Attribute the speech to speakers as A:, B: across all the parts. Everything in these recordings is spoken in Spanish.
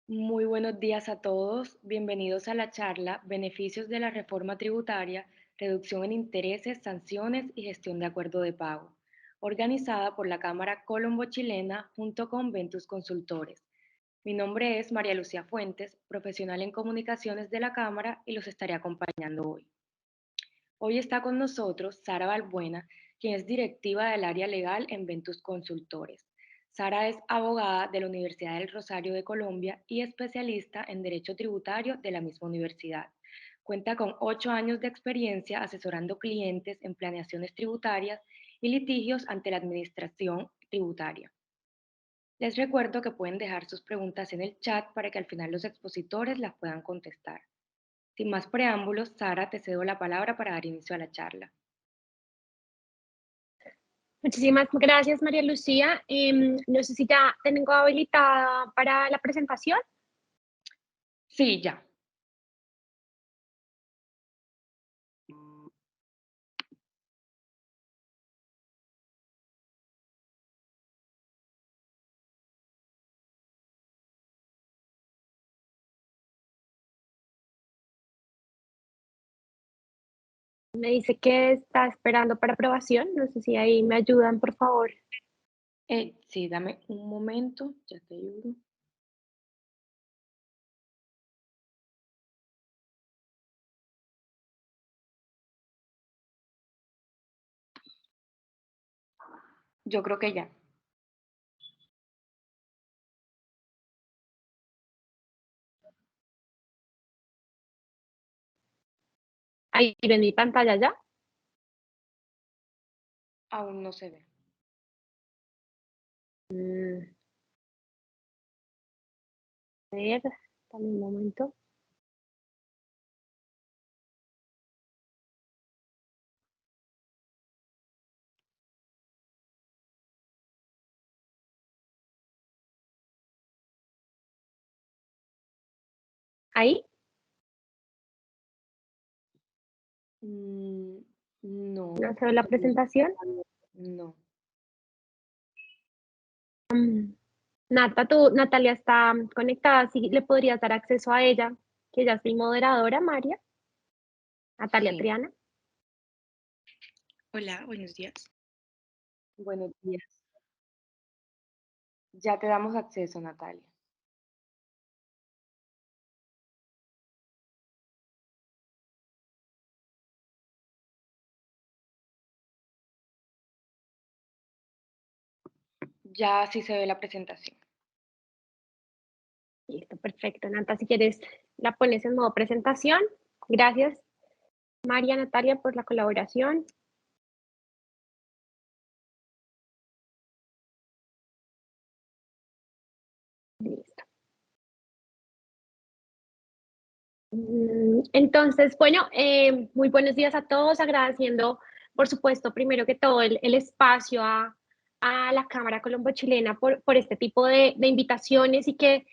A: Muy buenos días a todos. Bienvenidos a la charla Beneficios de la Reforma Tributaria, Reducción en Intereses, Sanciones y Gestión de Acuerdo de Pago, organizada por la Cámara Colombo-Chilena junto con Ventus Consultores. Mi nombre es María Lucía Fuentes, profesional en comunicaciones de la Cámara y los estaré acompañando hoy. Hoy está con nosotros Sara Balbuena, quien es directiva del área legal en Ventus Consultores. Sara es abogada de la Universidad del Rosario de Colombia y especialista en Derecho Tributario de la misma universidad. Cuenta con 8 años de experiencia asesorando clientes en planeaciones tributarias y litigios ante la Administración Tributaria. Les recuerdo que pueden dejar sus preguntas en el chat para que al final los expositores las puedan contestar. Sin más preámbulos, Sara, te cedo la palabra para dar inicio a la charla.
B: Muchísimas gracias, María Lucía. No sé si ya tengo habilitada para la presentación.
A: Sí, ya.
B: Me dice que está esperando para aprobación. No sé si ahí me ayudan, por favor.
A: Sí, dame un momento, ya te ayudo. Yo creo que ya.
B: Ahí en mi pantalla ya.
A: Aún no se ve.
B: Mm, a ver, dame un momento. Ahí.
A: Mm,
B: No
A: no,
B: se ve la
A: todavía
B: presentación.
A: no.
B: Natalia está conectada. Si le podrías dar acceso a ella, que ella es mi moderadora, María. Natalia
A: Sí,
B: Triana.
C: Hola, buenos días.
A: buenos días. Ya te damos acceso, Natalia. Ya sí se ve la presentación.
B: Listo, perfecto. Nata, si quieres, la pones en modo presentación. Gracias, María Natalia, por la colaboración. Listo. Entonces, bueno, muy buenos días a todos, agradeciendo, por supuesto, primero que todo, el espacio a la Cámara Colombo-Chilena por este tipo de invitaciones y que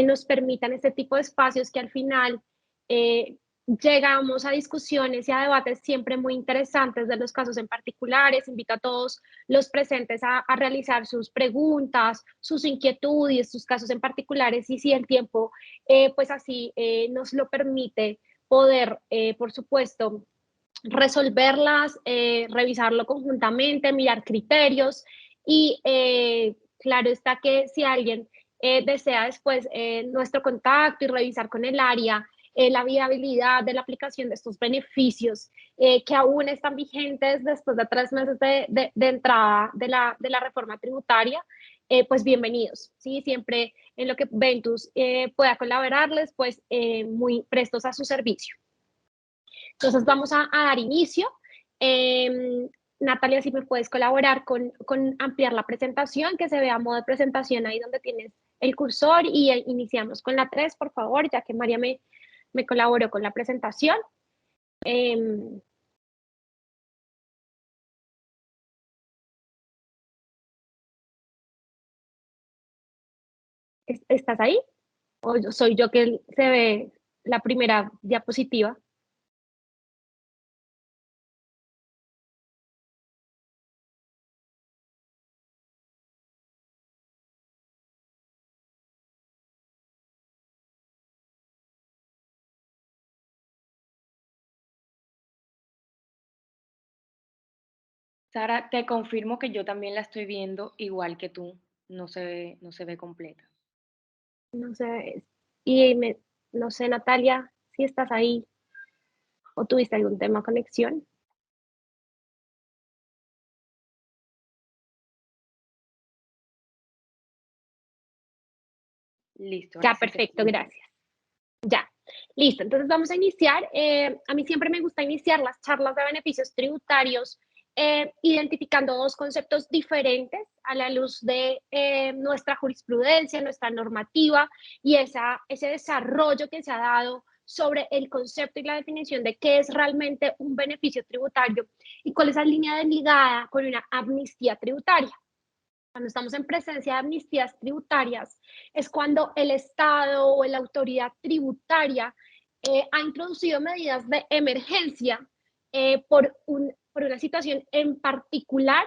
B: nos permitan este tipo de espacios que al final llegamos a discusiones y a debates siempre muy interesantes de los casos en particulares. Invito a todos los presentes a realizar sus preguntas, sus inquietudes, sus casos en particulares y si el tiempo pues así nos lo permite poder, por supuesto, resolverlas, revisarlo conjuntamente, mirar criterios y claro está que si alguien desea después nuestro contacto y revisar con el área la viabilidad de la aplicación de estos beneficios que aún están vigentes después de 3 meses de entrada de la reforma tributaria, pues bienvenidos, ¿sí? Siempre en lo que Ventus pueda colaborarles, pues muy prestos a su servicio. Entonces vamos a dar inicio. Natalia, si me puedes colaborar con ampliar la presentación, que se vea a modo de presentación ahí donde tienes el cursor y iniciamos con la 3, por favor, ya que María me colaboró con la presentación. Em, ¿Estás ahí? ¿O soy yo que se ve la primera diapositiva?
A: Sara, te confirmo que yo también la estoy viendo igual que tú. No se ve completa.
B: No sé, y me, no sé, Natalia, si estás ahí o tuviste algún tema de conexión.
A: Listo, ahora
B: Ya,
A: sí te
B: perfecto,
A: escucho.
B: gracias. Ya, listo. Entonces vamos a iniciar. A mí siempre me gusta iniciar las charlas de beneficios tributarios identificando dos conceptos diferentes a la luz de nuestra jurisprudencia, nuestra normativa y ese desarrollo que se ha dado sobre el concepto y la definición de qué es realmente un beneficio tributario y cuál es la línea de ligada con una amnistía tributaria. Cuando estamos en presencia de amnistías tributarias, es cuando el Estado o la autoridad tributaria ha introducido medidas de emergencia por una situación en particular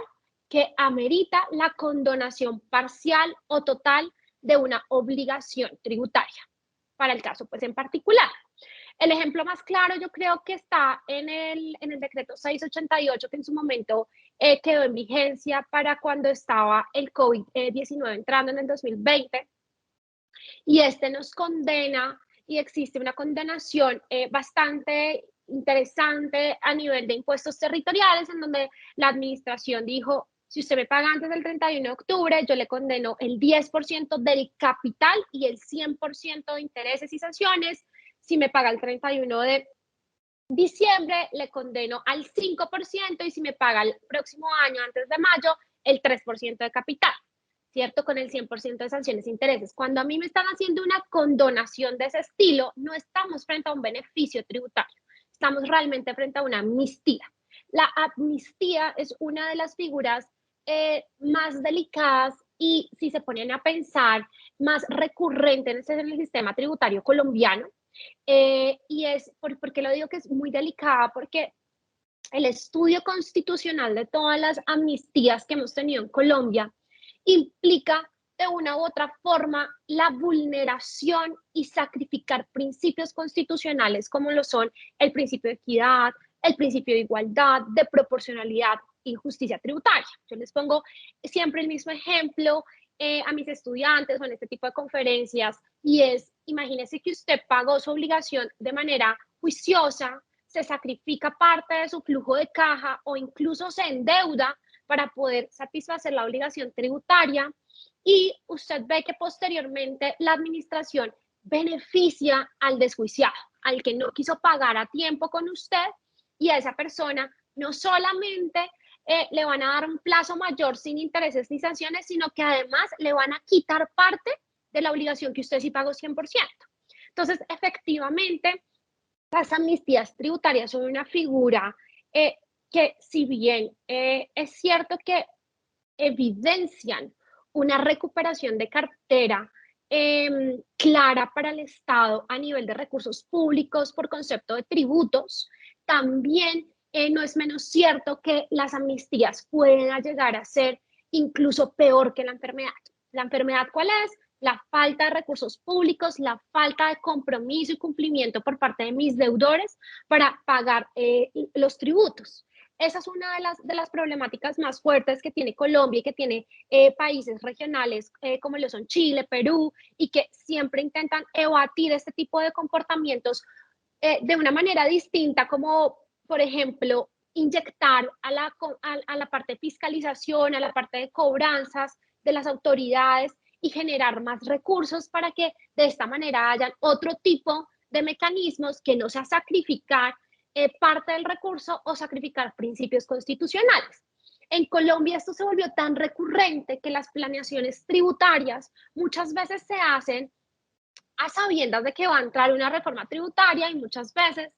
B: que amerita la condonación parcial o total de una obligación tributaria. Para el caso, pues en particular. El ejemplo más claro yo creo que está en el decreto 688 que en su momento quedó en vigencia para cuando estaba el COVID-19 entrando en el 2020 y este nos condena y existe una condenación bastante interesante a nivel de impuestos territoriales en donde la administración dijo, si usted me paga antes del 31 de octubre, yo le condeno el 10% del capital y el 100% de intereses y sanciones. Si me paga el 31 de diciembre, le condeno al 5% y si me paga el próximo año, antes de mayo, el 3% de capital, ¿cierto? Con el 100% de sanciones e intereses. Cuando a mí me están haciendo una condonación de ese estilo, no estamos frente a un beneficio tributario, estamos realmente frente a una amnistía. La amnistía es una de las figuras más delicadas y, si se ponen a pensar, más recurrentes en el sistema tributario colombiano. Y ¿por qué lo digo que es muy delicada? Porque el estudio constitucional de todas las amnistías que hemos tenido en Colombia implica de una u otra forma la vulneración y sacrificar principios constitucionales como lo son el principio de equidad, el principio de igualdad, de proporcionalidad y justicia tributaria. Yo les pongo siempre el mismo ejemplo a mis estudiantes o en este tipo de conferencias y es, imagínese que usted pagó su obligación de manera juiciosa, se sacrifica parte de su flujo de caja o incluso se endeuda para poder satisfacer la obligación tributaria y usted ve que posteriormente la administración beneficia al desjuiciado, al que no quiso pagar a tiempo con usted y a esa persona no solamente le van a dar un plazo mayor sin intereses ni sanciones, sino que además le van a quitar parte de la obligación que usted sí pagó 100%. Entonces, efectivamente, las amnistías tributarias son una figura que si bien es cierto que evidencian una recuperación de cartera clara para el Estado a nivel de recursos públicos por concepto de tributos, también no es menos cierto que las amnistías pueden llegar a ser incluso peor que la enfermedad. ¿La enfermedad cuál es? La falta de recursos públicos, la falta de compromiso y cumplimiento por parte de mis deudores para pagar los tributos. Esa es una de las problemáticas más fuertes que tiene Colombia y que tiene países regionales como lo son Chile, Perú, y que siempre intentan evadir este tipo de comportamientos de una manera distinta, como por ejemplo inyectar a la parte de fiscalización, a la parte de cobranzas de las autoridades y generar más recursos para que de esta manera hayan otro tipo de mecanismos que no sea sacrificar parte del recurso o sacrificar principios constitucionales. En Colombia esto se volvió tan recurrente que las planeaciones tributarias muchas veces se hacen a sabiendas de que va a entrar una reforma tributaria y muchas veces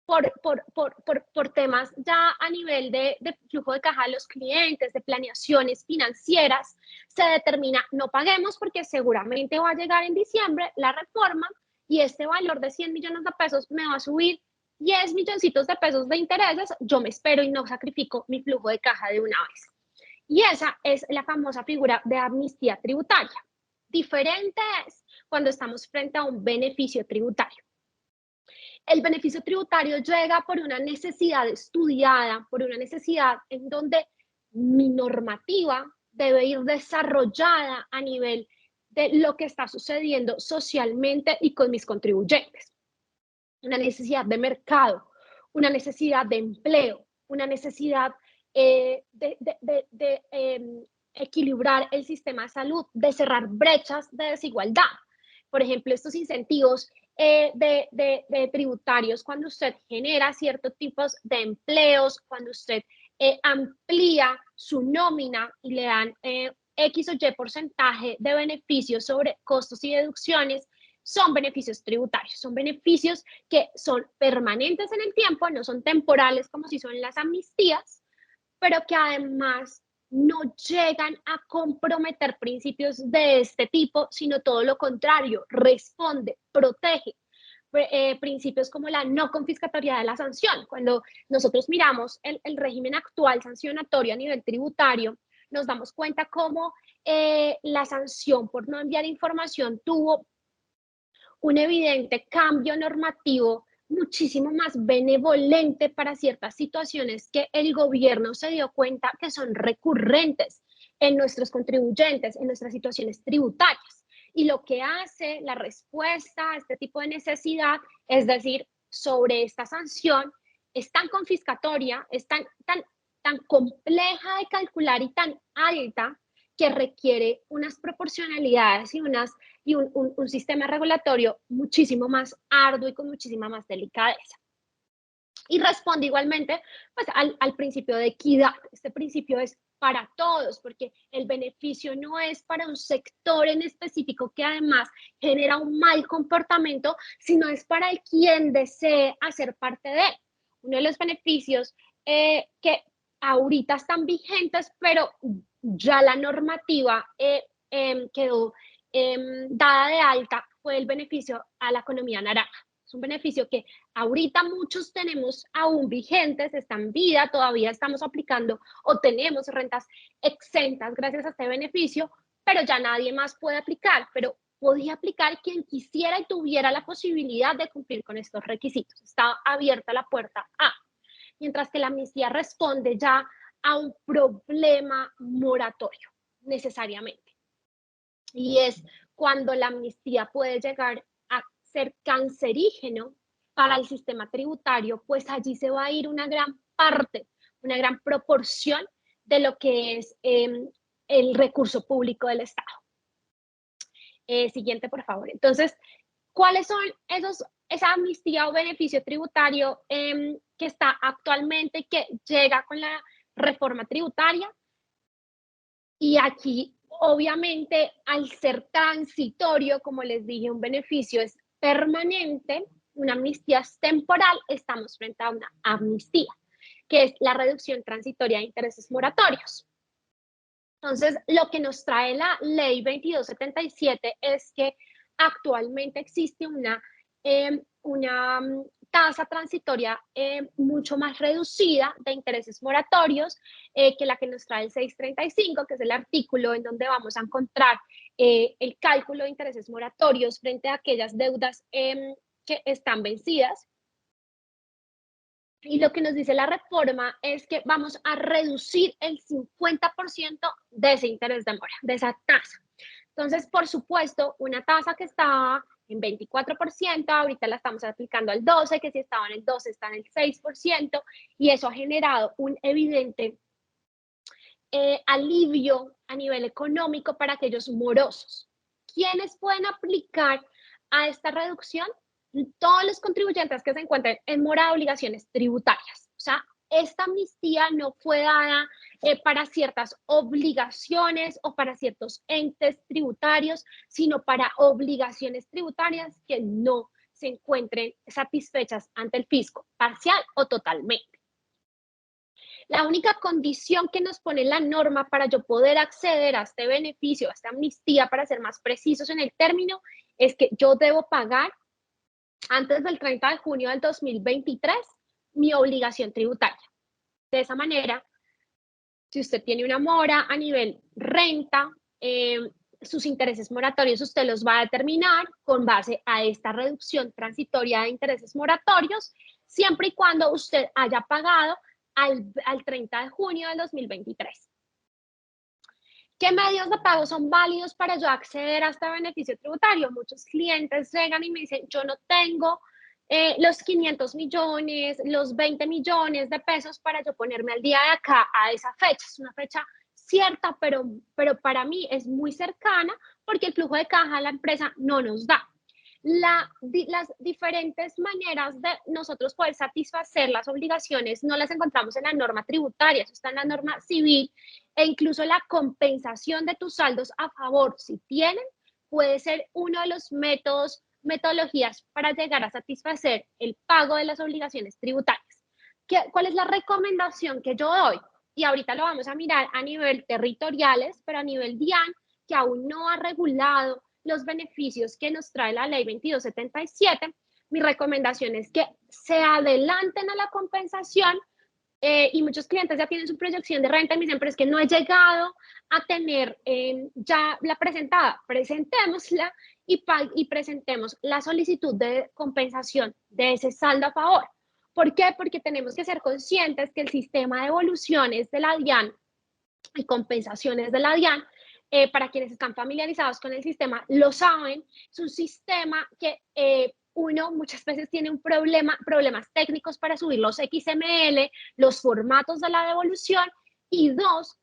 B: por temas ya a nivel de flujo de caja de los clientes, de planeaciones financieras, se determina no paguemos porque seguramente va a llegar en diciembre la reforma y este valor de 100 millones de pesos me va a subir 10 milloncitos de pesos de intereses, yo me espero y no sacrifico mi flujo de caja de una vez. Y esa es la famosa figura de amnistía tributaria. Diferente es cuando estamos frente a un beneficio tributario. El beneficio tributario llega por una necesidad estudiada, por una necesidad en donde mi normativa debe ir desarrollada a nivel de lo que está sucediendo socialmente y con mis contribuyentes. Una necesidad de mercado, una necesidad de empleo, una necesidad de equilibrar el sistema de salud, de cerrar brechas de desigualdad. Por ejemplo, estos incentivos de tributarios, cuando usted genera ciertos tipos de empleos, cuando usted amplía su nómina y le dan X o Y porcentaje de beneficios sobre costos y deducciones, son beneficios tributarios, son beneficios que son permanentes en el tiempo, no son temporales como si son las amnistías, pero que además no llegan a comprometer principios de este tipo, sino todo lo contrario, responde, protege principios como la no confiscatoriedad de la sanción. Cuando nosotros miramos el régimen actual sancionatorio a nivel tributario, nos damos cuenta cómo la sanción por no enviar información tuvo un evidente cambio normativo muchísimo más benevolente para ciertas situaciones que el gobierno se dio cuenta que son recurrentes en nuestros contribuyentes, en nuestras situaciones tributarias. Y lo que hace la respuesta a este tipo de necesidad, es decir, sobre esta sanción, es tan confiscatoria, es tan compleja de calcular y tan alta que requiere unas proporcionalidades y un sistema regulatorio muchísimo más arduo y con muchísima más delicadeza. Y responde igualmente pues, al principio de equidad. Este principio es para todos, porque el beneficio no es para un sector en específico que además genera un mal comportamiento, sino es para el quien desee hacer parte de él. Uno de los beneficios que ahorita están vigentes, pero ya la normativa quedó dada de alta, fue el beneficio a la economía naranja. Es un beneficio que ahorita muchos tenemos aún vigentes, está en vida, todavía estamos aplicando o tenemos rentas exentas gracias a este beneficio, pero ya nadie más puede aplicar, pero podía aplicar quien quisiera y tuviera la posibilidad de cumplir con estos requisitos. Está abierta la puerta A. Mientras que la amnistía responde ya a un problema moratorio, necesariamente. Y es cuando la amnistía puede llegar a ser cancerígeno para el sistema tributario, pues allí se va a ir una gran parte, una gran proporción de lo que es el recurso público del Estado. Siguiente, por favor. Entonces, ¿cuáles son esa amnistía o beneficio tributario que está actualmente, que llega con la reforma tributaria? Y aquí, obviamente, al ser transitorio, como les dije, un beneficio es permanente, una amnistía es temporal, estamos frente a una amnistía, que es la reducción transitoria de intereses moratorios. Entonces, lo que nos trae la ley 2277 es que actualmente existe una tasa transitoria mucho más reducida de intereses moratorios que la que nos trae el 635, que es el artículo en donde vamos a encontrar el cálculo de intereses moratorios frente a aquellas deudas que están vencidas. Y lo que nos dice la reforma es que vamos a reducir el 50% de ese interés de mora, de esa tasa. Entonces, por supuesto, una tasa que estaba en 24%, ahorita la estamos aplicando al 12%, que si estaba en el 12% está en el 6%, y eso ha generado un evidente alivio a nivel económico para aquellos morosos. ¿Quiénes pueden aplicar a esta reducción? Todos los contribuyentes que se encuentren en mora de obligaciones tributarias. O sea, esta amnistía no fue dada para ciertas obligaciones o para ciertos entes tributarios, sino para obligaciones tributarias que no se encuentren satisfechas ante el fisco, parcial o totalmente. La única condición que nos pone la norma para yo poder acceder a este beneficio, a esta amnistía, para ser más precisos en el término, es que yo debo pagar antes del 30 de junio del 2023 mi obligación tributaria. De esa manera, si usted tiene una mora a nivel renta, sus intereses moratorios usted los va a determinar con base a esta reducción transitoria de intereses moratorios, siempre y cuando usted haya pagado al 30 de junio del 2023. ¿Qué medios de pago son válidos para yo acceder a este beneficio tributario? Muchos clientes llegan y me dicen, yo no tengo los 500 millones, los 20 millones de pesos para yo ponerme al día de acá a esa fecha. Es una fecha cierta, pero para mí es muy cercana porque el flujo de caja de la empresa no nos da. Las diferentes maneras de nosotros poder satisfacer las obligaciones no las encontramos en la norma tributaria, eso está en la norma civil, e incluso la compensación de tus saldos a favor, si tienen, puede ser uno de los metodologías para llegar a satisfacer el pago de las obligaciones tributarias. ¿Cuál es la recomendación que yo doy? Y ahorita lo vamos a mirar a nivel territoriales, pero a nivel DIAN, que aún no ha regulado los beneficios que nos trae la ley 2277, mi recomendación es que se adelanten a la compensación y muchos clientes ya tienen su proyección de renta y me dicen, pero es que no he llegado a tener ya la presentada. Presentémosla y presentemos la solicitud de compensación de ese saldo a favor. ¿Por qué? Porque tenemos que ser conscientes que el sistema de evoluciones de la DIAN y compensaciones de la DIAN, para quienes están familiarizados con el sistema, lo saben, es un sistema que uno muchas veces tiene problemas técnicos para subir los XML, los formatos de la devolución, y dos,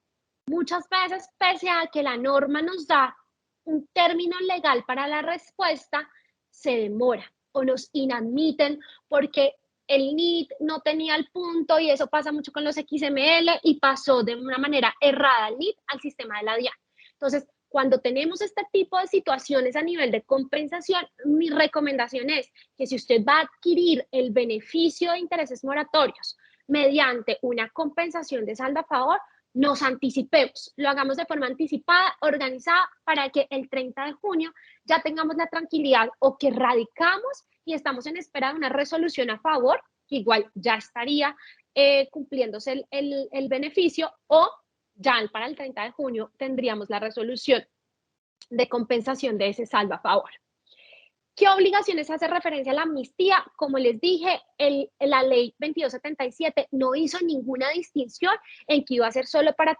B: muchas veces, pese a que la norma nos da un término legal para la respuesta, se demora o nos inadmiten porque el NIT no tenía el punto y eso pasa mucho con los XML y pasó de una manera errada el NIT al sistema de la DIAN. Entonces, cuando tenemos este tipo de situaciones a nivel de compensación, mi recomendación es que si usted va a adquirir el beneficio de intereses moratorios mediante una compensación de saldo a favor, nos anticipemos, lo hagamos de forma anticipada, organizada, para que el 30 de junio ya tengamos la tranquilidad o que radicamos y estamos en espera de una resolución a favor, que igual ya estaría cumpliéndose el beneficio, o ya para el 30 de junio tendríamos la resolución de compensación de ese saldo a favor. ¿Qué obligaciones hace referencia a la amnistía? Como les dije, la ley 2277 no hizo ninguna distinción en que iba a ser solo para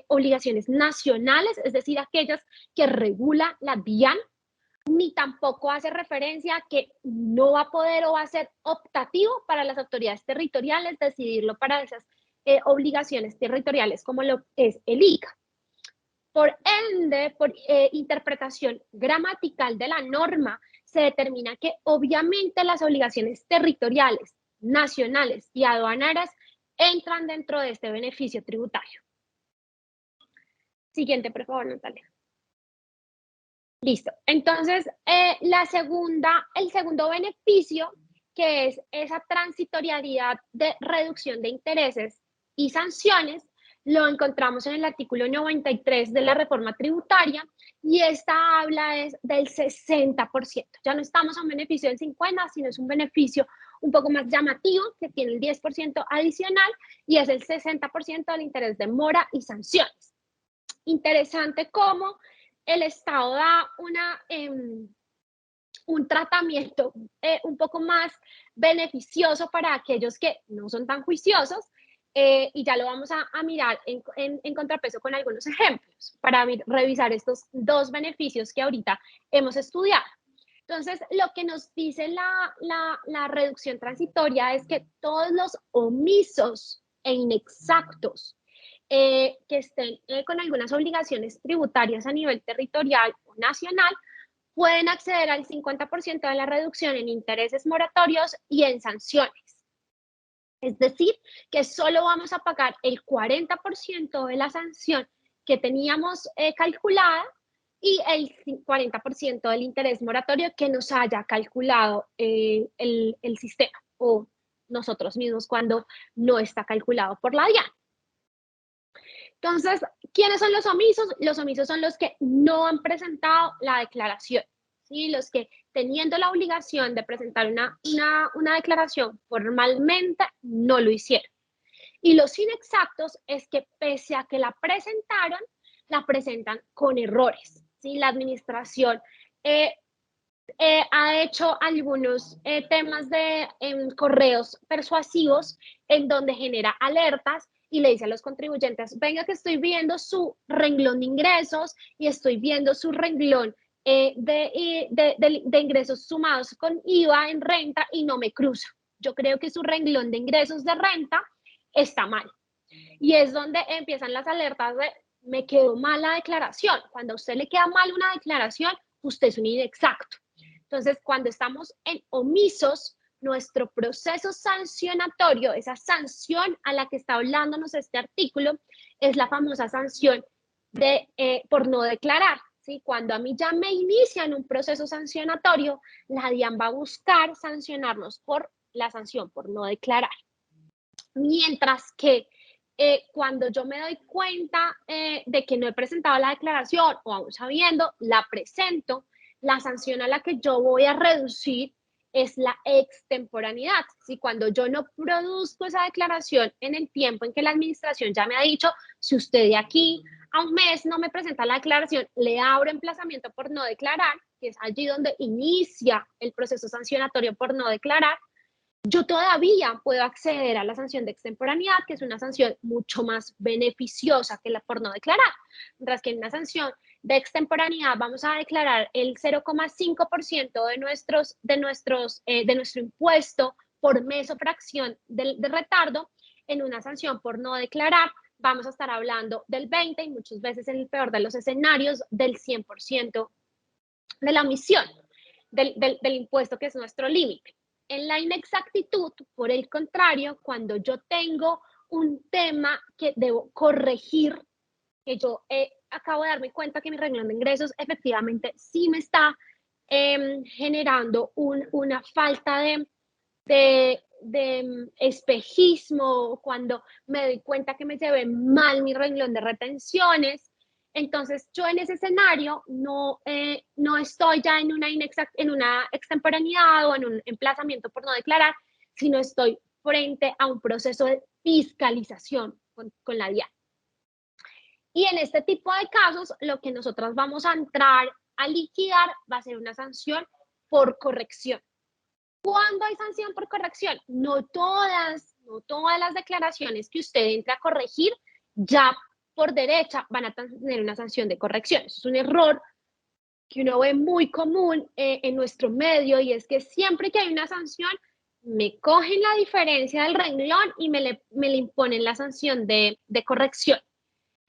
B: obligaciones nacionales, es decir, aquellas que regula la DIAN, ni tampoco hace referencia a que no va a poder o va a ser optativo para las autoridades territoriales decidirlo para esas obligaciones territoriales como lo es el ICA. Por ende, por interpretación gramatical de la norma, se determina que obviamente las obligaciones territoriales, nacionales y aduaneras entran dentro de este beneficio tributario. Siguiente, por favor, Natalia. Listo. Entonces, el segundo beneficio, que es esa transitoriedad de reducción de intereses y sanciones, lo encontramos en el artículo 93 de la reforma tributaria y esta habla es del 60%. Ya no estamos a un beneficio del 50%, sino es un beneficio un poco más llamativo que tiene el 10% adicional y es el 60% del interés de mora y sanciones. Interesante cómo el Estado da un tratamiento un poco más beneficioso para aquellos que no son tan juiciosos, y ya lo vamos a mirar en contrapeso con algunos ejemplos para revisar estos dos beneficios que ahorita hemos estudiado. Entonces, lo que nos dice la reducción transitoria es que todos los omisos e inexactos que estén con algunas obligaciones tributarias a nivel territorial o nacional pueden acceder al 50% de la reducción en intereses moratorios y en sanciones. Es decir, que solo vamos a pagar el 40% de la sanción que teníamos calculada y el 40% del interés moratorio que nos haya calculado el sistema o nosotros mismos cuando no está calculado por la DIAN. Entonces, ¿quiénes son los omisos? Los omisos son los que no han presentado la declaración, ¿sí? Los que teniendo la obligación de presentar una declaración formalmente no lo hicieron. Y los inexactos es que pese a que la presentaron, la presentan con errores, ¿sí? La administración ha hecho algunos temas de correos persuasivos en donde genera alertas y le dice a los contribuyentes, venga que estoy viendo su renglón de ingresos y estoy viendo su renglón de ingresos sumados con IVA en renta y no me cruza. Yo creo que su renglón de ingresos de renta está mal. Y es donde empiezan las alertas de me quedó mal la declaración. Cuando a usted le queda mal una declaración, usted es un inexacto. Entonces, cuando estamos en omisos, nuestro proceso sancionatorio, esa sanción a la que está hablándonos este artículo, es la famosa sanción por no declarar. ¿Sí? Cuando a mí ya me inician un proceso sancionatorio, la DIAN va a buscar sancionarnos por la sanción por no declarar. Mientras que cuando yo me doy cuenta de que no he presentado la declaración o aún sabiendo, la presento, la sanción a la que yo voy a reducir es la extemporaneidad. Si cuando yo no produzco esa declaración en el tiempo en que la administración ya me ha dicho, si usted de aquí a un mes no me presenta la declaración, le abro emplazamiento por no declarar, que es allí donde inicia el proceso sancionatorio por no declarar, yo todavía puedo acceder a la sanción de extemporaneidad, que es una sanción mucho más beneficiosa que la por no declarar. Mientras que en una sanción de extemporaneidad vamos a declarar el 0,5% de nuestro impuesto por mes o fracción de retardo. En una sanción por no declarar vamos a estar hablando del 20% y muchas veces en el peor de los escenarios del 100% de la omisión del impuesto, que es nuestro límite. En la inexactitud, por el contrario, cuando yo tengo un tema que debo corregir, que yo acabo de darme cuenta que mi renglón de ingresos efectivamente sí me está generando una falta de espejismo, cuando me doy cuenta que me llevé mal mi renglón de retenciones. Entonces, yo en ese escenario no estoy ya en una extemporaneidad o en un emplazamiento por no declarar, sino estoy frente a un proceso de fiscalización con la DIAN. Y en este tipo de casos, lo que nosotros vamos a entrar a liquidar va a ser una sanción por corrección. ¿Cuándo hay sanción por corrección? No todas las declaraciones que usted entre a corregir ya por derecha van a tener una sanción de corrección. Eso es un error que uno ve muy común en nuestro medio, y es que siempre que hay una sanción, me cogen la diferencia del renglón y me le imponen la sanción de corrección.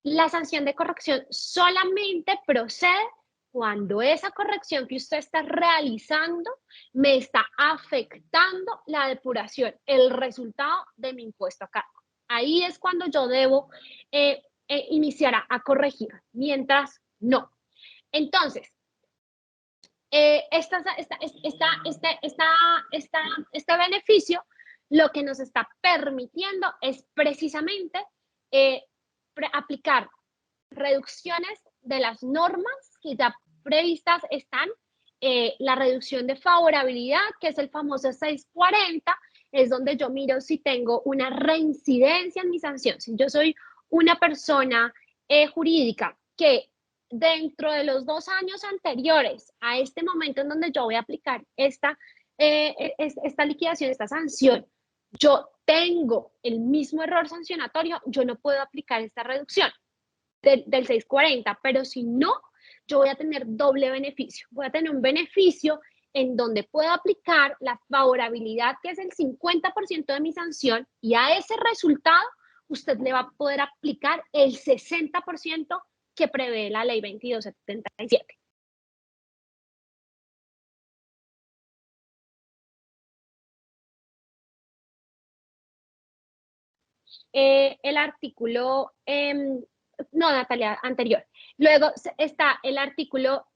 B: La sanción de corrección solamente procede cuando esa corrección que usted está realizando me está afectando la depuración, el resultado de mi impuesto a cargo. Ahí es cuando yo debo iniciar a corregir, mientras no. Entonces, este beneficio lo que nos está permitiendo es precisamente eh, aplicar reducciones de las normas que ya previstas están, la reducción de favorabilidad, que es el famoso 640, es donde yo miro si tengo una reincidencia en mi sanción. Si yo soy una persona jurídica que dentro de los 2 años anteriores a este momento en donde yo voy a aplicar esta liquidación, esta sanción, yo tengo el mismo error sancionatorio, yo no puedo aplicar esta reducción del 640, pero si no, yo voy a tener doble beneficio. Voy a tener un beneficio en donde puedo aplicar la favorabilidad, que es el 50% de mi sanción, y a ese resultado usted le va a poder aplicar el 60% que prevé la ley 2277. El artículo no, Natalia, anterior. Luego está el artículo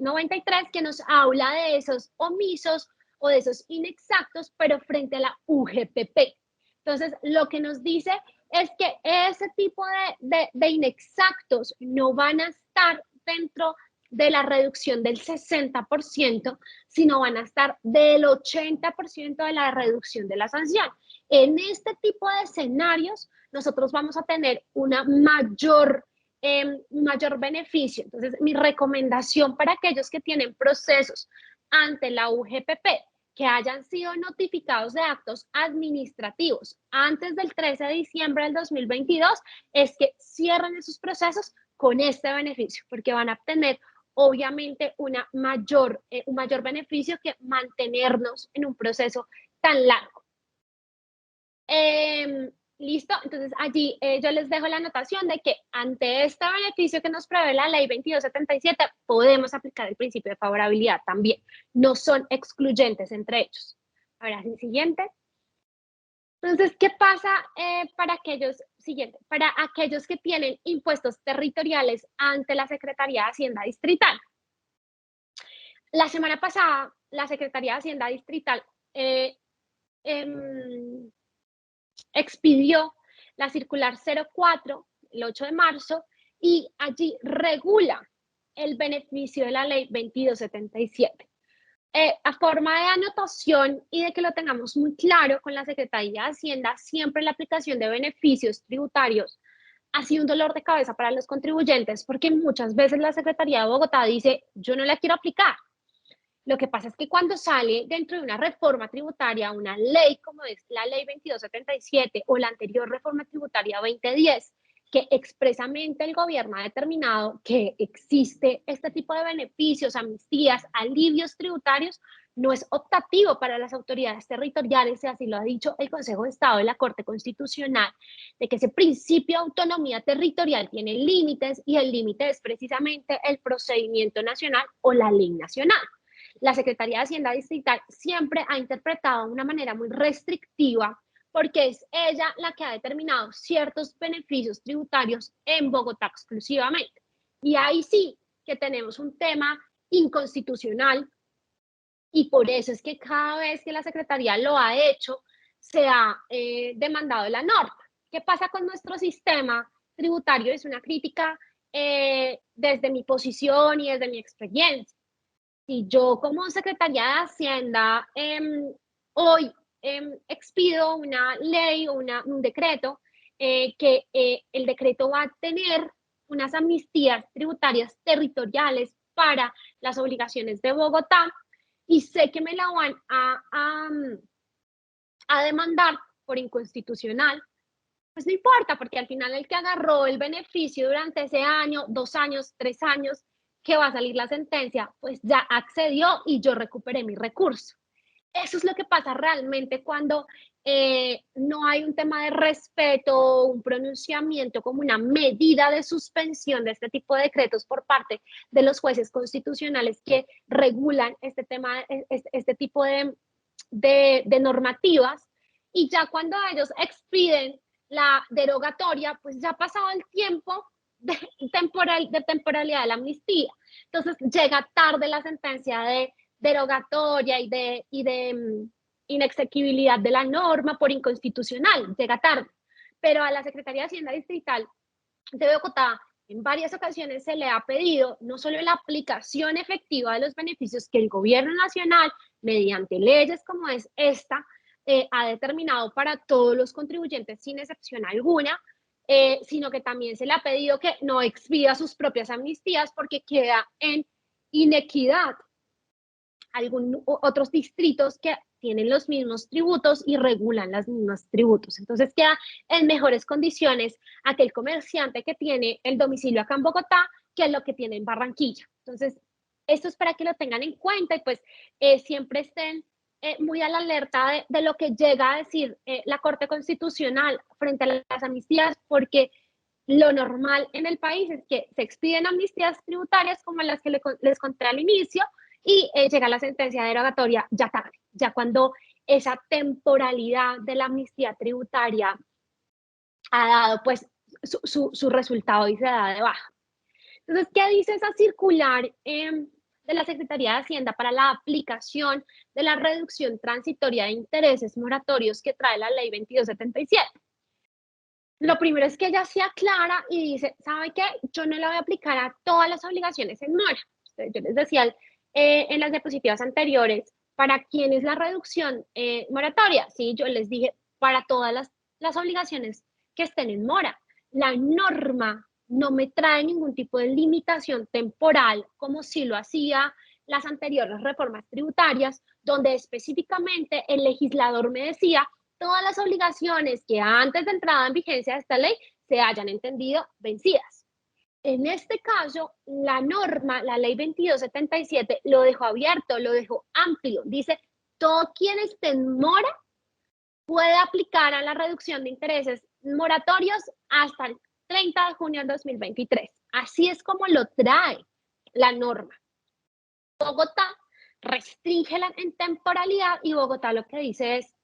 B: 93 que nos habla de esos omisos o de esos inexactos, pero frente a la UGPP. Entonces, lo que nos dice es que ese tipo de inexactos no van a estar dentro de la reducción del 60%, sino van a estar del 80% de la reducción de la sanción. En este tipo de escenarios, nosotros vamos a tener una mayor beneficio. Entonces, mi recomendación para aquellos que tienen procesos ante la UGPP que hayan sido notificados de actos administrativos antes del 13 de diciembre del 2022 es que cierren esos procesos con este beneficio, porque van a obtener obviamente un mayor beneficio que mantenernos en un proceso tan largo. ¿Listo? Entonces allí yo les dejo la anotación de que ante este beneficio que nos prevé la ley 2277 podemos aplicar el principio de favorabilidad también. No son excluyentes entre ellos. Ahora, el siguiente. Entonces, ¿qué pasa para aquellos que tienen impuestos territoriales ante la Secretaría de Hacienda Distrital? La semana pasada, la Secretaría de Hacienda Distrital expidió la circular 04 el 8 de marzo y allí regula el beneficio de la ley 2277. A forma de anotación y de que lo tengamos muy claro con la Secretaría de Hacienda, siempre la aplicación de beneficios tributarios ha sido un dolor de cabeza para los contribuyentes porque muchas veces la Secretaría de Bogotá dice, yo no la quiero aplicar. Lo que pasa es que cuando sale dentro de una reforma tributaria, una ley como es la ley 2277 o la anterior reforma tributaria 2010, que expresamente el gobierno ha determinado que existe este tipo de beneficios, amnistías, alivios tributarios, no es optativo para las autoridades territoriales, y así lo ha dicho el Consejo de Estado y la Corte Constitucional, de que ese principio de autonomía territorial tiene límites y el límite es precisamente el procedimiento nacional o la ley nacional. La Secretaría de Hacienda Distrital siempre ha interpretado de una manera muy restrictiva porque es ella la que ha determinado ciertos beneficios tributarios en Bogotá exclusivamente. Y ahí sí que tenemos un tema inconstitucional y por eso es que cada vez que la Secretaría lo ha hecho, se ha demandado la norma. ¿Qué pasa con nuestro sistema tributario? Es una crítica desde mi posición y desde mi experiencia. Si yo como Secretaría de Hacienda hoy expido una ley o un decreto, que el decreto va a tener unas amnistías tributarias territoriales para las obligaciones de Bogotá y sé que me la van a demandar por inconstitucional, pues no importa, porque al final el que agarró el beneficio durante ese año, 2 años, 3 años, que va a salir la sentencia, pues ya accedió y yo recuperé mi recurso. Eso es lo que pasa realmente cuando no hay un tema de respeto, un pronunciamiento como una medida de suspensión de este tipo de decretos por parte de los jueces constitucionales que regulan este tema, este tipo de normativas. Y ya cuando ellos expiden la derogatoria, pues ya ha pasado el tiempo de temporalidad de la amnistía. Entonces llega tarde la sentencia de derogatoria y de inexequibilidad de la norma por inconstitucional, llega tarde. Pero a la Secretaría de Hacienda Distrital de Bogotá en varias ocasiones se le ha pedido no solo la aplicación efectiva de los beneficios que el gobierno nacional, mediante leyes como es esta, ha determinado para todos los contribuyentes sin excepción alguna, sino que también se le ha pedido que no expida sus propias amnistías porque queda en inequidad otros distritos que tienen los mismos tributos y regulan los mismos tributos. Entonces queda en mejores condiciones aquel comerciante que tiene el domicilio acá en Bogotá que lo que tiene en Barranquilla. Entonces, esto es para que lo tengan en cuenta y pues siempre estén muy a la alerta de lo que llega a decir la Corte Constitucional frente a las amnistías, porque lo normal en el país es que se expiden amnistías tributarias como las que les conté al inicio y llega la sentencia derogatoria ya tarde, ya cuando esa temporalidad de la amnistía tributaria ha dado pues su resultado y se da de baja. Entonces, ¿qué dice esa circular de la Secretaría de Hacienda para la aplicación de la reducción transitoria de intereses moratorios que trae la ley 2277? Lo primero es que ella se aclara y dice, ¿sabe qué? Yo no la voy a aplicar a todas las obligaciones en mora. Yo les decía en las diapositivas anteriores, ¿para quién es la reducción moratoria? Sí, yo les dije, para todas las obligaciones que estén en mora. La norma no me trae ningún tipo de limitación temporal, como si lo hacía las anteriores reformas tributarias, donde específicamente el legislador me decía todas las obligaciones que antes de entrada en vigencia de esta ley se hayan entendido vencidas. En este caso, la norma, la ley 2277, lo dejó abierto, lo dejó amplio. Dice, todo quien esté en mora puede aplicar a la reducción de intereses moratorios hasta el 30 de junio del 2023. Así es como lo trae la norma. Bogotá restringe en temporalidad y Bogotá lo que dice es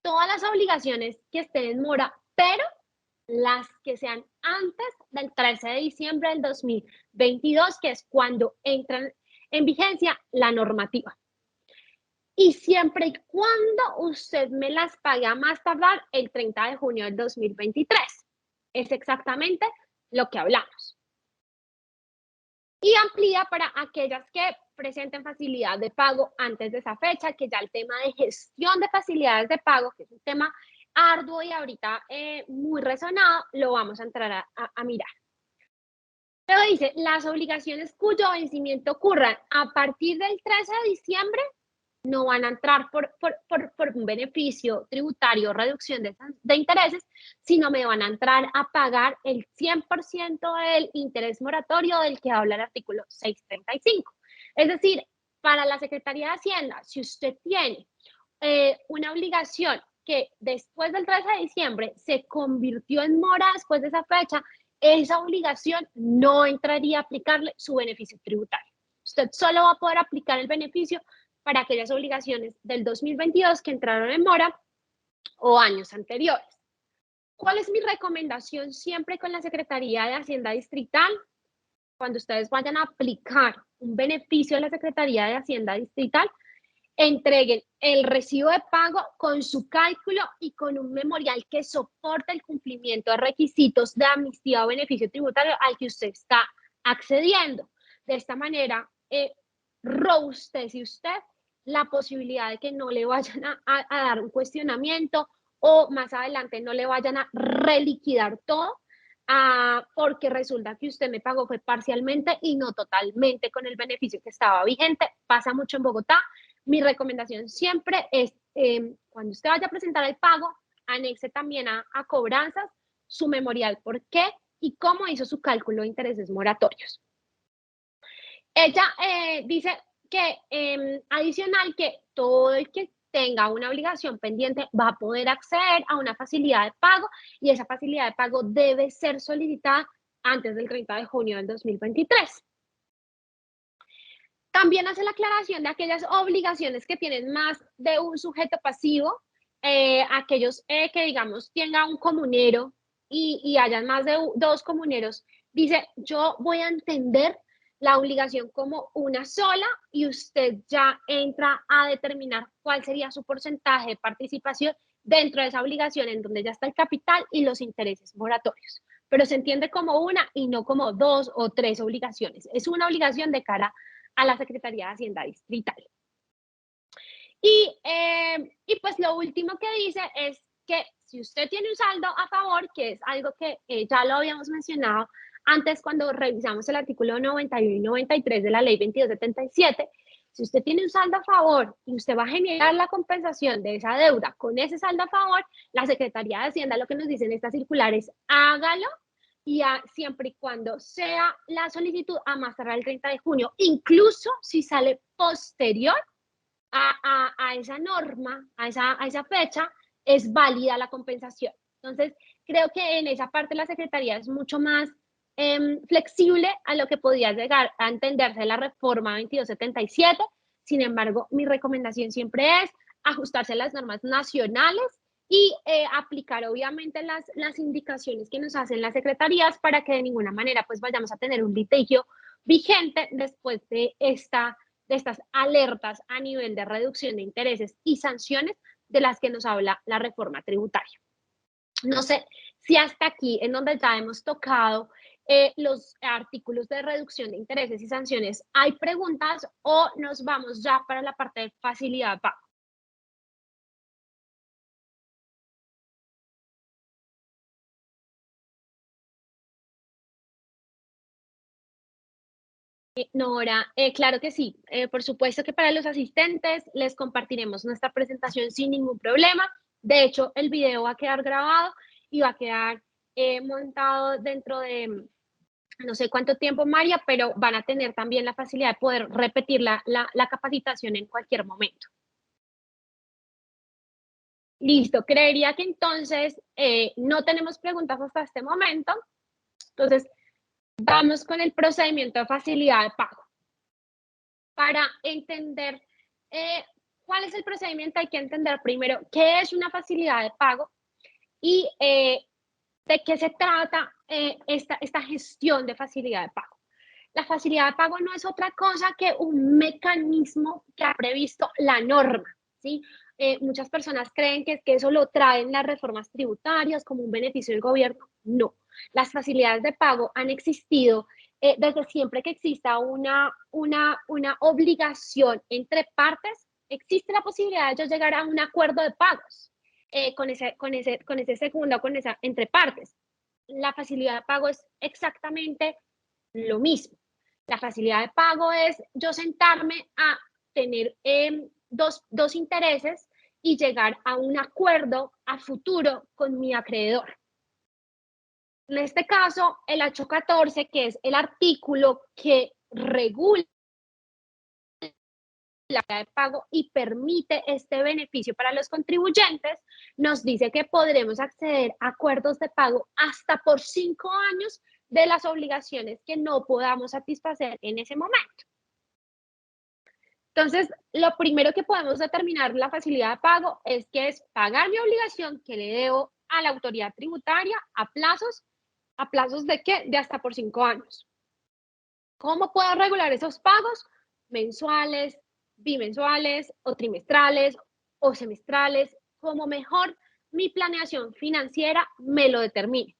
B: todas las obligaciones que estén en mora, pero las que sean antes del 13 de diciembre del 2022, que es cuando entran en vigencia la normativa. Y siempre y cuando usted me las pague a más tardar el 30 de junio del 2023. Es exactamente lo que hablamos. Y amplía para aquellas que presenten facilidad de pago antes de esa fecha, que ya el tema de gestión de facilidades de pago, que es un tema arduo y ahorita muy resonado, lo vamos a entrar a mirar. Pero dice, las obligaciones cuyo vencimiento ocurran a partir del 13 de diciembre no van a entrar por un beneficio tributario, reducción de intereses, sino me van a entrar a pagar el 100% del interés moratorio del que habla el artículo 635. Es decir, para la Secretaría de Hacienda, si usted tiene una obligación que después del 13 de diciembre se convirtió en mora después de esa fecha, esa obligación no entraría a aplicarle su beneficio tributario. Usted solo va a poder aplicar el beneficio para aquellas obligaciones del 2022 que entraron en mora o años anteriores. ¿Cuál es mi recomendación siempre con la Secretaría de Hacienda Distrital? Cuando ustedes vayan a aplicar un beneficio de la Secretaría de Hacienda Distrital, entreguen el recibo de pago con su cálculo y con un memorial que soporte el cumplimiento de requisitos de amnistía o beneficio tributario al que usted está accediendo. De esta manera, robustece usted la posibilidad de que no le vayan a dar un cuestionamiento o más adelante no le vayan a reliquidar todo porque resulta que usted me pagó fue parcialmente y no totalmente con el beneficio que estaba vigente. Pasa mucho en Bogotá. Mi recomendación siempre es, cuando usted vaya a presentar el pago, anexe también a cobranzas su memorial por qué y cómo hizo su cálculo de intereses moratorios. Ella dice que adicional que todo el que tenga una obligación pendiente va a poder acceder a una facilidad de pago y esa facilidad de pago debe ser solicitada antes del 30 de junio del 2023. También hace la aclaración de aquellas obligaciones que tienen más de un sujeto pasivo, aquellos que digamos tenga un comunero y hayan más de dos comuneros. Dice, yo voy a entender la obligación como una sola y usted ya entra a determinar cuál sería su porcentaje de participación dentro de esa obligación en donde ya está el capital y los intereses moratorios. Pero se entiende como una y no como dos o tres obligaciones. Es una obligación de cara a la Secretaría de Hacienda Distrital. Y pues lo último que dice es que si usted tiene un saldo a favor, que es algo que ya lo habíamos mencionado antes cuando revisamos el artículo 91 y 93 de la ley 2277, si usted tiene un saldo a favor y usted va a generar la compensación de esa deuda con ese saldo a favor, la Secretaría de Hacienda lo que nos dice en esta circular es hágalo y siempre y cuando sea la solicitud a más tardar el 30 de junio, incluso si sale posterior a esa norma, a esa fecha, es válida la compensación. Entonces, creo que en esa parte la Secretaría es mucho más flexible a lo que podía llegar a entenderse la reforma 2277. Sin embargo, mi recomendación siempre es ajustarse a las normas nacionales y aplicar obviamente las indicaciones que nos hacen las secretarías para que de ninguna manera pues vayamos a tener un litigio vigente después de estas alertas a nivel de reducción de intereses y sanciones de las que nos habla la reforma tributaria. No sé si hasta aquí, en donde ya hemos tocado los artículos de reducción de intereses y sanciones, hay preguntas o nos vamos ya para la parte de facilidad de pago. Nora, claro que sí. Por supuesto que para los asistentes les compartiremos nuestra presentación sin ningún problema. De hecho, el video va a quedar grabado y va a quedar montado dentro de no sé cuánto tiempo, María, pero van a tener también la facilidad de poder repetir la capacitación en cualquier momento. Listo, creería que entonces no tenemos preguntas hasta este momento. Entonces, vamos con el procedimiento de facilidad de pago. Para entender cuál es el procedimiento, hay que entender primero qué es una facilidad de pago y de qué se trata esta gestión de facilidad de pago. La facilidad de pago no es otra cosa que un mecanismo que ha previsto la norma, ¿sí? Muchas personas creen que eso lo traen las reformas tributarias como un beneficio del gobierno. No, las facilidades de pago han existido desde siempre que exista una obligación entre partes, existe la posibilidad de llegar a un acuerdo de pagos con ese segundo, con esa entre partes. La facilidad de pago es exactamente lo mismo. La facilidad de pago es yo sentarme a tener dos intereses y llegar a un acuerdo a futuro con mi acreedor. En este caso, el 814, que es el artículo que regula la de pago y permite este beneficio para los contribuyentes, nos dice que podremos acceder a acuerdos de pago hasta por 5 años de las obligaciones que no podamos satisfacer en ese momento. Entonces, lo primero que podemos determinar la facilidad de pago es que es pagar mi obligación que le debo a la autoridad tributaria a plazos de qué? De hasta por 5 años. ¿Cómo puedo regular esos pagos? Mensuales, bimensuales o trimestrales o semestrales, como mejor mi planeación financiera me lo determine.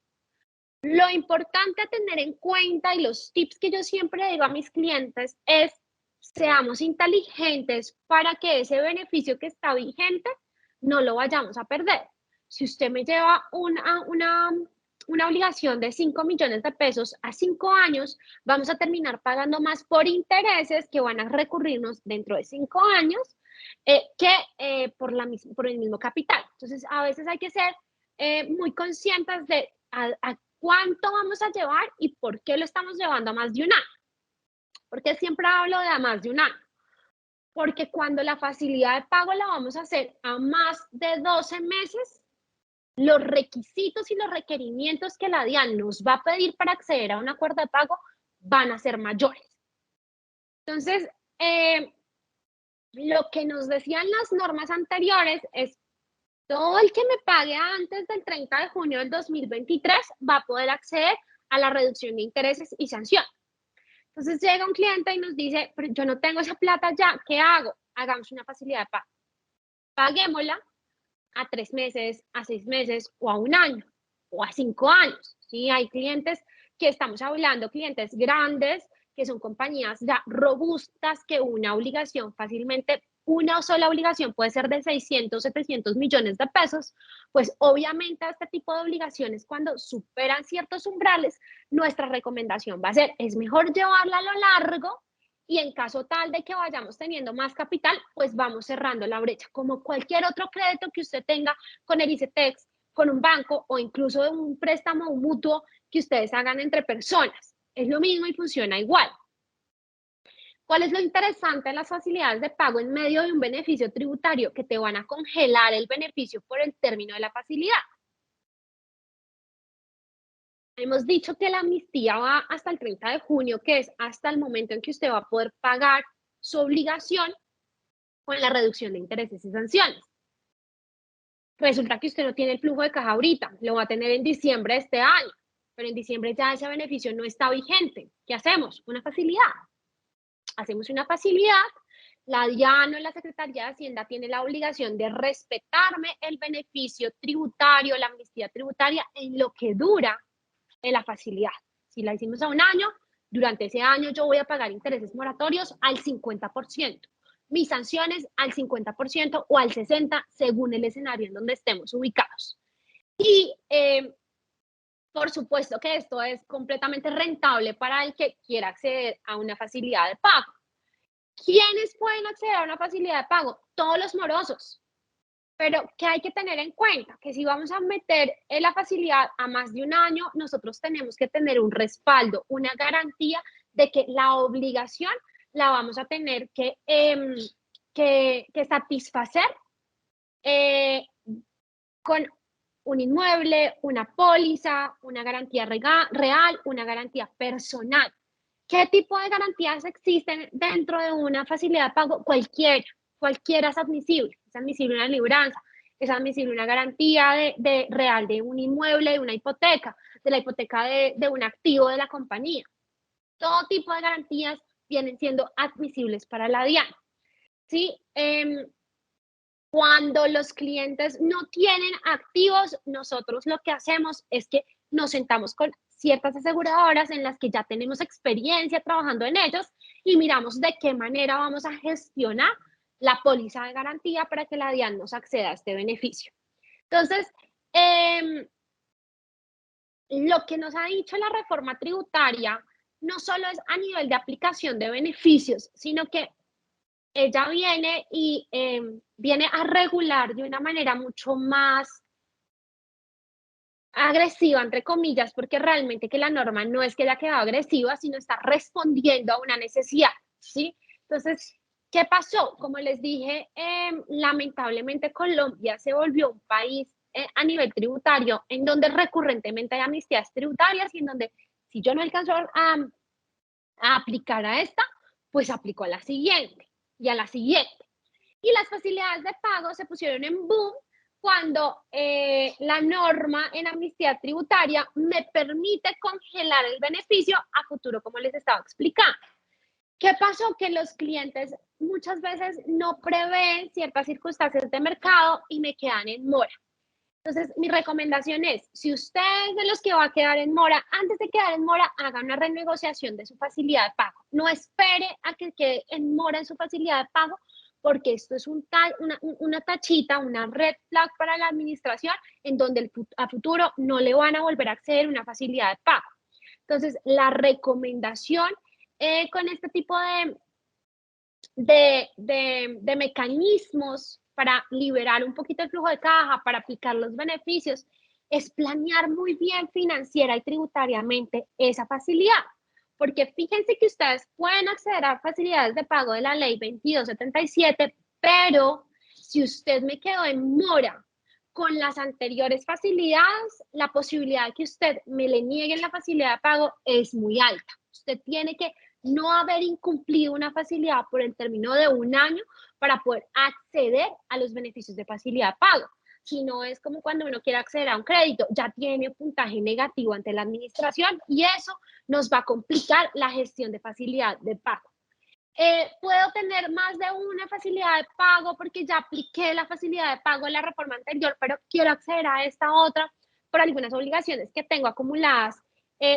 B: Lo importante a tener en cuenta y los tips que yo siempre digo a mis clientes es seamos inteligentes para que ese beneficio que está vigente no lo vayamos a perder. Si usted me lleva una obligación de 5 millones de pesos a 5 años, vamos a terminar pagando más por intereses que van a recurrirnos dentro de 5 años que por el mismo capital. Entonces, a veces hay que ser muy conscientes de a cuánto vamos a llevar y por qué lo estamos llevando a más de un año. ¿Por qué siempre hablo de a más de un año? Porque cuando la facilidad de pago la vamos a hacer a más de 12 meses, los requisitos y los requerimientos que la DIAN nos va a pedir para acceder a un acuerdo de pago van a ser mayores. Entonces, lo que nos decían las normas anteriores es todo el que me pague antes del 30 de junio del 2023 va a poder acceder a la reducción de intereses y sanción. Entonces llega un cliente y nos dice, pero yo no tengo esa plata ya, ¿qué hago? Hagamos una facilidad de pago. Paguémosla a 3 meses, a 6 meses o a un año o a 5 años. ¿Sí? Hay clientes que estamos hablando, clientes grandes, que son compañías ya robustas, que una obligación fácilmente, una sola obligación puede ser de 600, 700 millones de pesos, pues obviamente este tipo de obligaciones cuando superan ciertos umbrales, nuestra recomendación va a ser, es mejor llevarla a lo largo y en caso tal de que vayamos teniendo más capital, pues vamos cerrando la brecha, como cualquier otro crédito que usted tenga con el ICETEX, con un banco o incluso de un préstamo mutuo que ustedes hagan entre personas. Es lo mismo y funciona igual. ¿Cuál es lo interesante de las facilidades de pago en medio de un beneficio tributario? Que te van a congelar el beneficio por el término de la facilidad. Hemos dicho que la amnistía va hasta el 30 de junio, que es hasta el momento en que usted va a poder pagar su obligación con la reducción de intereses y sanciones. resulta que usted no tiene el flujo de caja ahorita, lo va a tener en diciembre de este año, pero en diciembre ya ese beneficio no está vigente. ¿Qué hacemos? Una facilidad. Hacemos una facilidad, la DIAN o la Secretaría de Hacienda tiene la obligación de respetarme el beneficio tributario, la amnistía tributaria en lo que dura en la facilidad. Si la hicimos a un año, durante ese año yo voy a pagar intereses moratorios al 50%, mis sanciones al 50% o al 60% según el escenario en donde estemos ubicados. Y por supuesto que esto es completamente rentable para el que quiera acceder a una facilidad de pago. ¿Quiénes pueden acceder a una facilidad de pago? Todos los morosos. Pero ¿qué hay que tener en cuenta? Que si vamos a meter en la facilidad a más de un año, nosotros tenemos que tener un respaldo, una garantía de que la obligación la vamos a tener que satisfacer con un inmueble, una póliza, una garantía real, una garantía personal. ¿Qué tipo de garantías existen dentro de una facilidad de pago? Cualquiera es admisible. Es admisible una libranza, es admisible una garantía real de un inmueble, de una hipoteca, de la hipoteca de un activo de la compañía. Todo tipo de garantías vienen siendo admisibles para la DIAN. ¿Sí? Cuando los clientes no tienen activos, nosotros lo que hacemos es que nos sentamos con ciertas aseguradoras en las que ya tenemos experiencia trabajando en ellos y miramos de qué manera vamos a gestionar la póliza de garantía para que la DIAN nos acceda a este beneficio. Entonces, lo que nos ha dicho la reforma tributaria no solo es a nivel de aplicación de beneficios, sino que ella viene y viene a regular de una manera mucho más agresiva, entre comillas, porque realmente que la norma no es que haya quedado agresiva, sino está respondiendo a una necesidad, ¿sí? Entonces, ¿qué pasó? Como les dije, lamentablemente Colombia se volvió un país a nivel tributario en donde recurrentemente hay amnistías tributarias y en donde si yo no alcanzo a aplicar a esta, pues aplico a la siguiente y a la siguiente. Y las facilidades de pago se pusieron en boom cuando la norma en amnistía tributaria me permite congelar el beneficio a futuro, como les estaba explicando. ¿Qué pasó? Que los clientes muchas veces no prevén ciertas circunstancias de mercado y me quedan en mora. Entonces, mi recomendación es, si usted es de los que va a quedar en mora, antes de quedar en mora, haga una renegociación de su facilidad de pago. No espere a que quede en mora en su facilidad de pago, porque esto es una tachita, una red flag para la administración, en donde a futuro no le van a volver a acceder a una facilidad de pago. Entonces, la recomendación con este tipo de mecanismos para liberar un poquito el flujo de caja, para aplicar los beneficios, es planear muy bien financiera y tributariamente esa facilidad. Porque fíjense que ustedes pueden acceder a facilidades de pago de la ley 2277, pero si usted me quedó en mora con las anteriores facilidades, la posibilidad de que usted me le nieguen la facilidad de pago es muy alta. Usted tiene que no haber incumplido una facilidad por el término de un año para poder acceder a los beneficios de facilidad de pago. Si no, es como cuando uno quiere acceder a un crédito, ya tiene puntaje negativo ante la administración y eso nos va a complicar la gestión de facilidad de pago. Puedo tener más de una facilidad de pago porque ya apliqué la facilidad de pago en la reforma anterior, pero quiero acceder a esta otra por algunas obligaciones que tengo acumuladas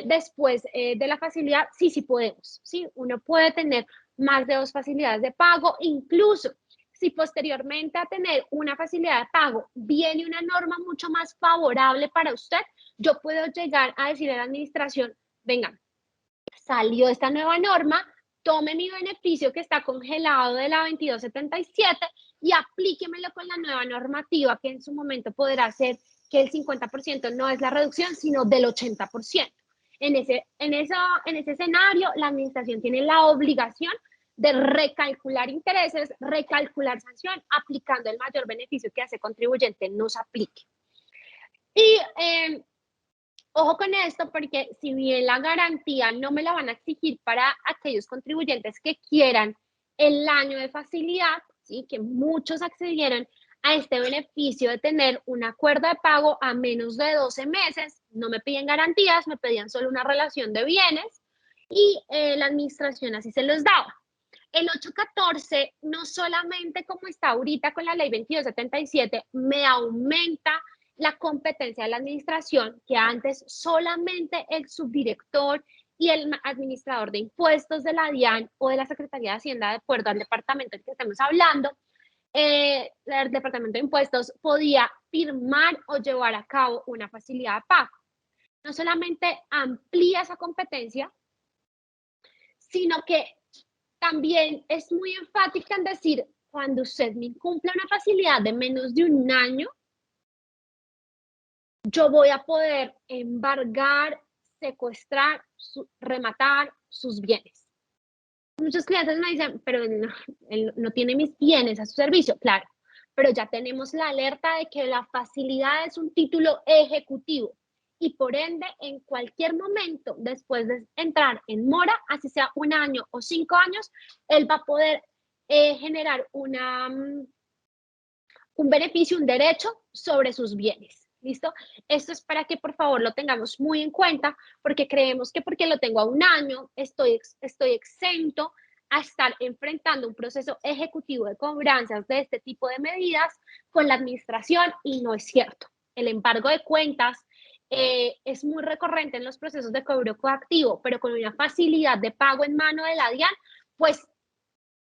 B: después de la facilidad. Sí, sí podemos, ¿sí? Uno puede tener más de dos facilidades de pago, incluso si posteriormente a tener una facilidad de pago viene una norma mucho más favorable para usted, yo puedo llegar a decirle a la administración, venga, salió esta nueva norma, tome mi beneficio que está congelado de la 2277 y aplíquemelo con la nueva normativa que en su momento podrá ser que el 50% no es la reducción, sino del 80%. En ese escenario, la administración tiene la obligación de recalcular intereses, recalcular sanción, aplicando el mayor beneficio que ese contribuyente nos aplique. Y ojo con esto, porque si bien la garantía no me la van a exigir para aquellos contribuyentes que quieran el año de facilidad, ¿sí? Que muchos accedieron a este beneficio de tener un acuerdo de pago a menos de 12 meses. No me piden garantías, me pedían solo una relación de bienes y la administración así se los daba. El 814, no solamente como está ahorita con la ley 2277, me aumenta la competencia de la administración, que antes solamente el subdirector y el administrador de impuestos de la DIAN o de la Secretaría de Hacienda, de acuerdo al departamento del que estemos hablando, el departamento de impuestos podía firmar o llevar a cabo una facilidad de pago. No solamente amplía esa competencia, sino que también es muy enfática en decir, cuando usted me incumple una facilidad de menos de un año, yo voy a poder embargar, secuestrar, rematar sus bienes. Muchos clientes me dicen, pero él no tiene mis bienes a su servicio. Claro, pero ya tenemos la alerta de que la facilidad es un título ejecutivo y por ende en cualquier momento después de entrar en mora, así sea un año o 5 años, él va a poder generar un beneficio, un derecho sobre sus bienes. ¿Listo? Esto es para que por favor lo tengamos muy en cuenta, porque creemos que porque lo tengo a un año, estoy exento a estar enfrentando un proceso ejecutivo de cobranzas de este tipo de medidas con la administración y no es cierto. El embargo de cuentas es muy recurrente en los procesos de cobro coactivo, pero con una facilidad de pago en mano de la DIAN, pues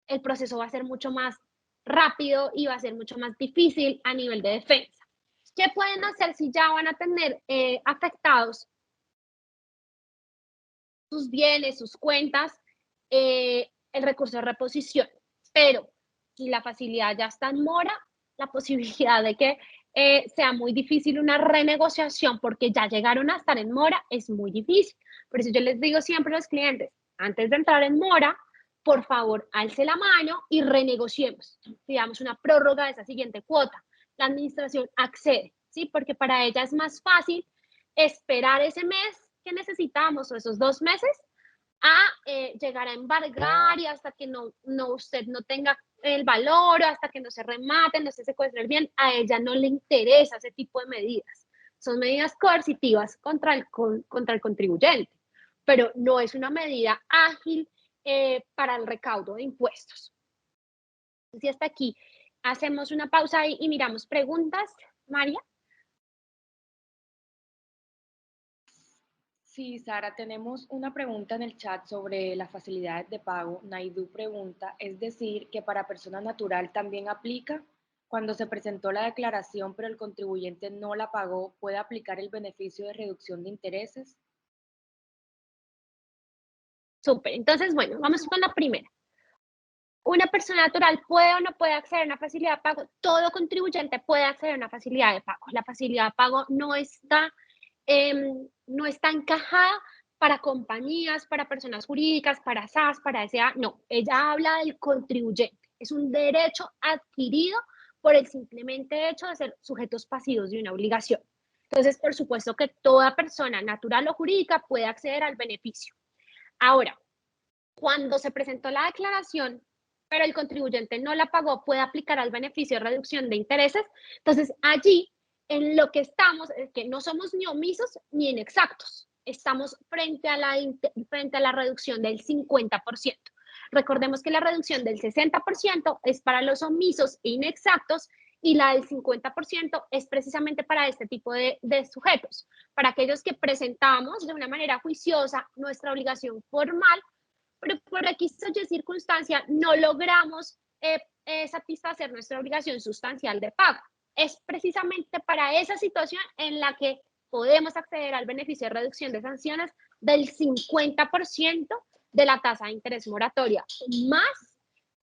B: el proceso va a ser mucho más rápido y va a ser mucho más difícil a nivel de defensa. ¿Qué pueden hacer si ya van a tener afectados sus bienes, sus cuentas? El recurso de reposición. Pero si la facilidad ya está en mora, la posibilidad de que sea muy difícil una renegociación porque ya llegaron a estar en mora es muy difícil. Por eso yo les digo siempre a los clientes, antes de entrar en mora, por favor, alce la mano y renegociemos. Pidamos una prórroga de esa siguiente cuota. La administración accede, ¿sí? Porque para ella es más fácil esperar ese mes que necesitamos o esos 2 meses a llegar a embargar y hasta que usted no tenga el valor, hasta que no se remate, no se secuestre el bien, a ella no le interesa ese tipo de medidas. Son medidas coercitivas contra el contribuyente, pero no es una medida ágil para el recaudo de impuestos. Si hasta aquí hacemos una pausa y miramos preguntas, María.
A: Sí, Sara, tenemos una pregunta en el chat sobre las facilidades de pago. Naidu pregunta, ¿es decir, que para persona natural también aplica? Cuando se presentó la declaración pero el contribuyente no la pagó, ¿puede aplicar el beneficio de reducción de intereses?
B: Súper. Entonces, bueno, vamos con la primera. ¿Una persona natural puede o no puede acceder a una facilidad de pago? Todo contribuyente puede acceder a una facilidad de pago. La facilidad de pago no está encajada para compañías, para personas jurídicas, para SAS, para SA. No, ella habla del contribuyente. Es un derecho adquirido por el simplemente hecho de ser sujetos pasivos de una obligación. Entonces, por supuesto que toda persona natural o jurídica puede acceder al beneficio. Ahora, cuando se presentó la declaración, pero el contribuyente no la pagó, puede aplicar al beneficio de reducción de intereses. Entonces, allí en lo que estamos es que no somos ni omisos ni inexactos. Estamos frente a la reducción del 50%. Recordemos que la reducción del 60% es para los omisos e inexactos y la del 50% es precisamente para este tipo de sujetos, para aquellos que presentamos de una manera juiciosa nuestra obligación formal, pero por X o Y circunstancia no logramos satisfacer nuestra obligación sustancial de pago. Es precisamente para esa situación en la que podemos acceder al beneficio de reducción de sanciones del 50% de la tasa de interés moratoria, más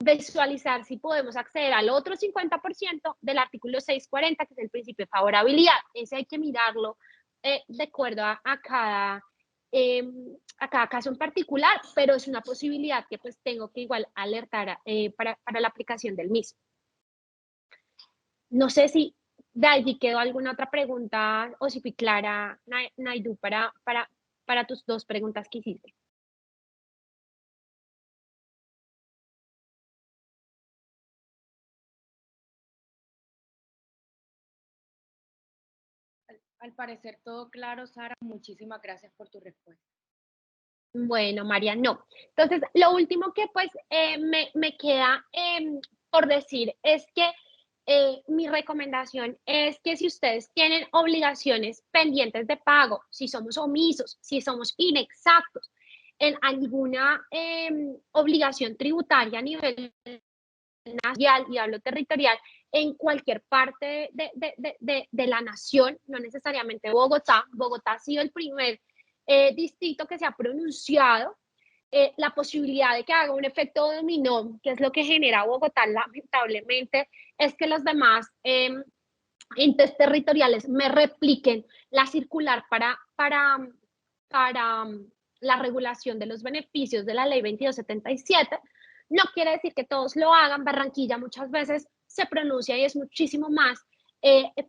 B: visualizar si podemos acceder al otro 50% del artículo 640, que es el principio de favorabilidad. Ese hay que mirarlo de acuerdo eh, a cada caso en particular, pero es una posibilidad que pues tengo que igual alertar para la aplicación del mismo. No sé si de allí quedó alguna otra pregunta o si fui clara, Naidu, para tus dos preguntas que hiciste.
A: Al parecer todo claro, Sara. Muchísimas gracias por tu respuesta.
B: Bueno, María, no. Entonces, lo último que pues me queda por decir es que mi recomendación es que si ustedes tienen obligaciones pendientes de pago, si somos omisos, si somos inexactos en alguna obligación tributaria a nivel nacional y hablo territorial, en cualquier parte de la nación, no necesariamente Bogotá. Bogotá ha sido el primer distrito que se ha pronunciado la posibilidad de que haga un efecto dominó, que es lo que genera Bogotá, lamentablemente, es que los demás entes territoriales me repliquen la circular para la regulación de los beneficios de la ley 2277. No quiere decir que todos lo hagan. Barranquilla muchas veces se pronuncia y es muchísimo más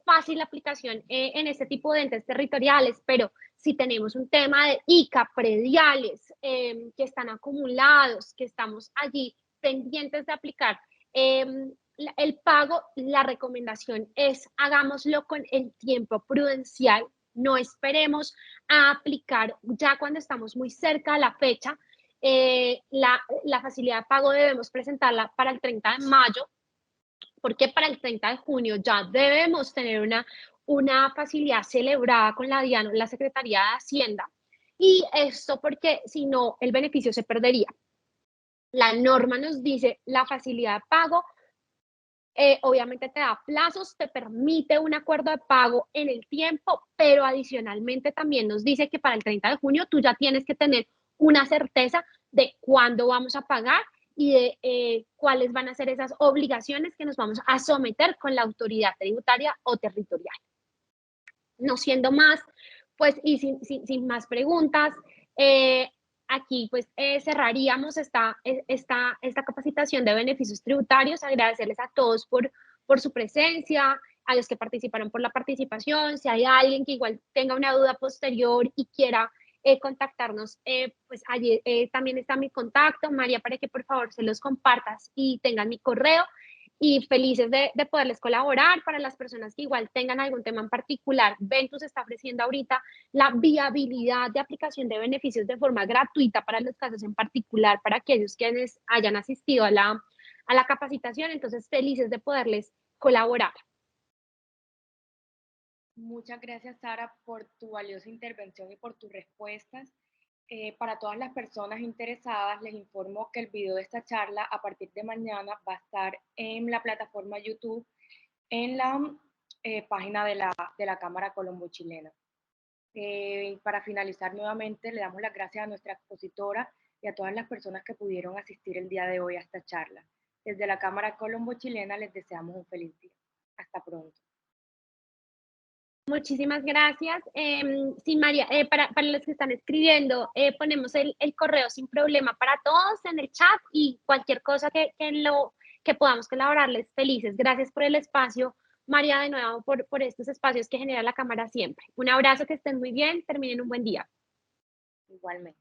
B: fácil la aplicación en este tipo de entes territoriales, pero si tenemos un tema de ICA, prediales que están acumulados, que estamos allí pendientes de aplicar, el pago, la recomendación es hagámoslo con el tiempo prudencial, no esperemos a aplicar ya cuando estamos muy cerca de la fecha. La facilidad de pago debemos presentarla para el 30 de mayo, porque para el 30 de junio ya debemos tener una facilidad celebrada con la DIAN, la Secretaría de Hacienda, y esto porque si no, el beneficio se perdería. La norma nos dice la facilidad de pago obviamente te da plazos, te permite un acuerdo de pago en el tiempo, pero adicionalmente también nos dice que para el 30 de junio tú ya tienes que tener una certeza de cuándo vamos a pagar y de cuáles van a ser esas obligaciones que nos vamos a someter con la autoridad tributaria o territorial. No siendo más, pues, y sin más preguntas, aquí pues cerraríamos esta capacitación de beneficios tributarios. Agradecerles a todos por su presencia, a los que participaron por la participación. Si hay alguien que igual tenga una duda posterior y quiera contactarnos, pues allí también está mi contacto, María, para que por favor se los compartas y tengan mi correo. Y felices de poderles colaborar. Para las personas que igual tengan algún tema en particular, Ventus está ofreciendo ahorita la viabilidad de aplicación de beneficios de forma gratuita para los casos en particular, para aquellos quienes hayan asistido a la capacitación. Entonces, felices de poderles colaborar.
A: Muchas gracias, Sara, por tu valiosa intervención y por tus respuestas. Para todas las personas interesadas, les informo que el video de esta charla a partir de mañana va a estar en la plataforma YouTube, en la página de la Cámara Colombo-Chilena. Para finalizar nuevamente, le damos las gracias a nuestra expositora y a todas las personas que pudieron asistir el día de hoy a esta charla. Desde la Cámara Colombo-Chilena les deseamos un feliz día. Hasta pronto.
B: Muchísimas gracias. Sí, María, para los que están escribiendo, ponemos el correo sin problema para todos en el chat y cualquier cosa que podamos colaborarles, felices. Gracias por el espacio, María, de nuevo, por estos espacios que genera la Cámara siempre. Un abrazo, que estén muy bien, terminen un buen día.
A: Igualmente.